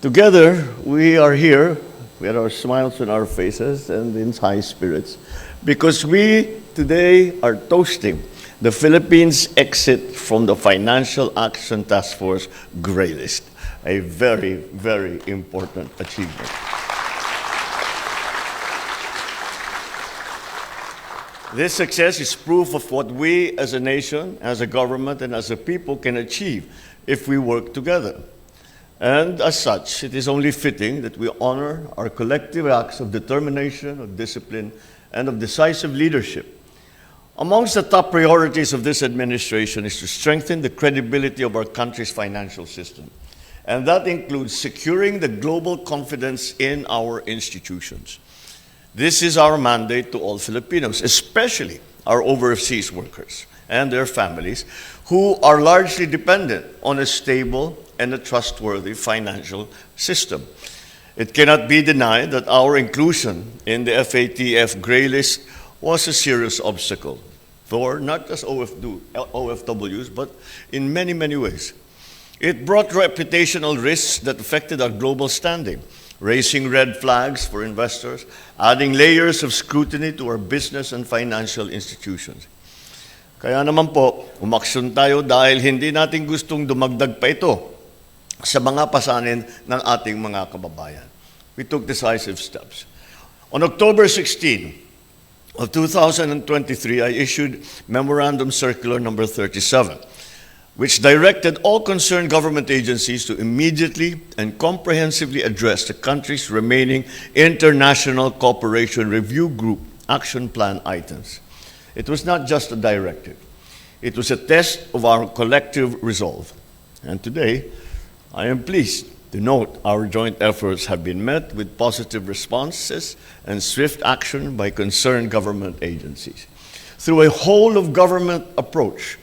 Together, we are here with our smiles on our faces and in high spirits because we today are toasting the Philippines' exit from the Financial Action Task Force Grey List, a very, very important achievement. This success is proof of what we as a nation, as a government, and as a people can achieve if we work together. And as such, it is only fitting that we honor our collective acts of determination, of discipline, and of decisive leadership. Amongst the top priorities of this administration is to strengthen the credibility of our country's financial system. And that includes securing the global confidence in our institutions. This is our mandate to all Filipinos, especially our overseas workers and their families, who are largely dependent on a stable and a trustworthy financial system. It cannot be denied that our inclusion in the FATF Grey List was a serious obstacle for not just OFWs, but in many, many ways. It brought reputational risks that affected our global standing, raising red flags for investors, adding layers of scrutiny to our business and financial institutions. Kaya naman po, umaksyon tayo dahil hindi natin gustong dumagdag pa ito sa mga pasanin ng ating mga kababayan. We took decisive steps. On October 16 of 2023, I issued Memorandum Circular number 37, which directed all concerned government agencies to immediately and comprehensively address the country's remaining International Cooperation Review Group action plan items. It was not just a directive. It was a test of our collective resolve. And today, I am pleased to note our joint efforts have been met with positive responses and swift action by concerned government agencies. Through a whole-of-government approach,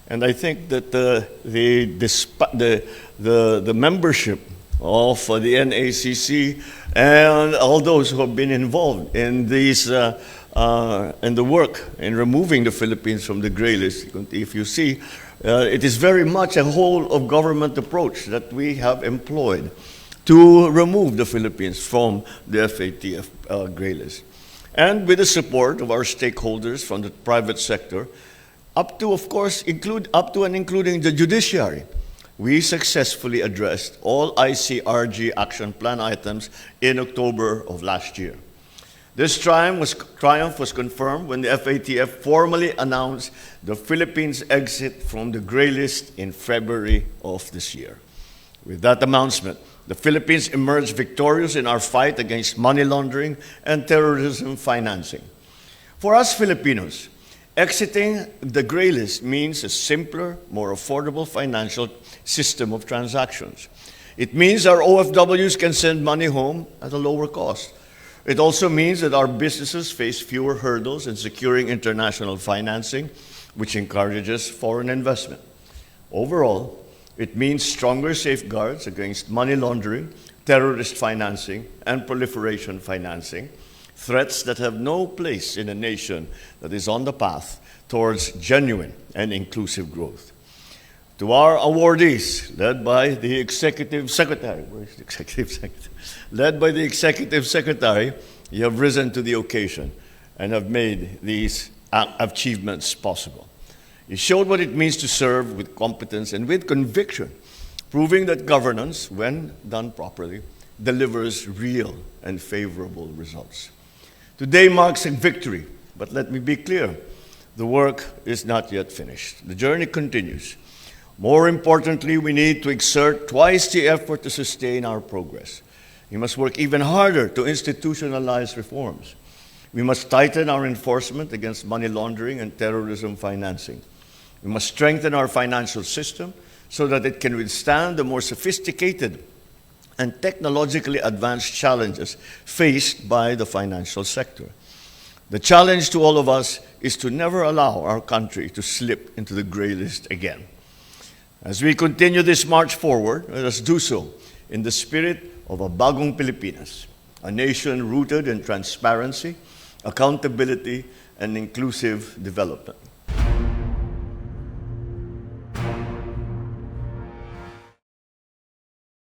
and I think that the membership of the NACC and all those who have been involved in these and the work in removing the Philippines from the Grey List, if you see, it is very much a whole-of-government approach that we have employed to remove the Philippines from the FATF Grey List. And with the support of our stakeholders from the private sector, up to, of course, including the judiciary, we successfully addressed all ICRG action plan items in October of last year. This triumph was confirmed when the FATF formally announced the Philippines' exit from the Grey List in February of this year. With that announcement, the Philippines emerged victorious in our fight against money laundering and terrorism financing. For us Filipinos, exiting the Grey List means a simpler, more affordable financial system of transactions. It means our OFWs can send money home at a lower cost. It also means that our businesses face fewer hurdles in securing international financing, which encourages foreign investment. Overall, it means stronger safeguards against money laundering, terrorist financing, and proliferation financing, threats that have no place in a nation that is on the path towards genuine and inclusive growth. To our awardees, led by the Executive Secretary, where's the Executive Secretary? Led by the Executive Secretary, you have risen to the occasion and have made these achievements possible. You showed what it means to serve with competence and with conviction, proving that governance, when done properly, delivers real and favorable results. Today marks a victory, but let me be clear, the work is not yet finished. The journey continues. More importantly, we need to exert twice the effort to sustain our progress. We must work even harder to institutionalize reforms. We must tighten our enforcement against money laundering and terrorism financing. We must strengthen our financial system so that it can withstand the more sophisticated and technologically advanced challenges faced by the financial sector. The challenge to all of us is to never allow our country to slip into the Grey List again. As we continue this march forward, let us do so in the spirit of a bagong Pilipinas, a nation rooted in transparency, accountability, and inclusive development.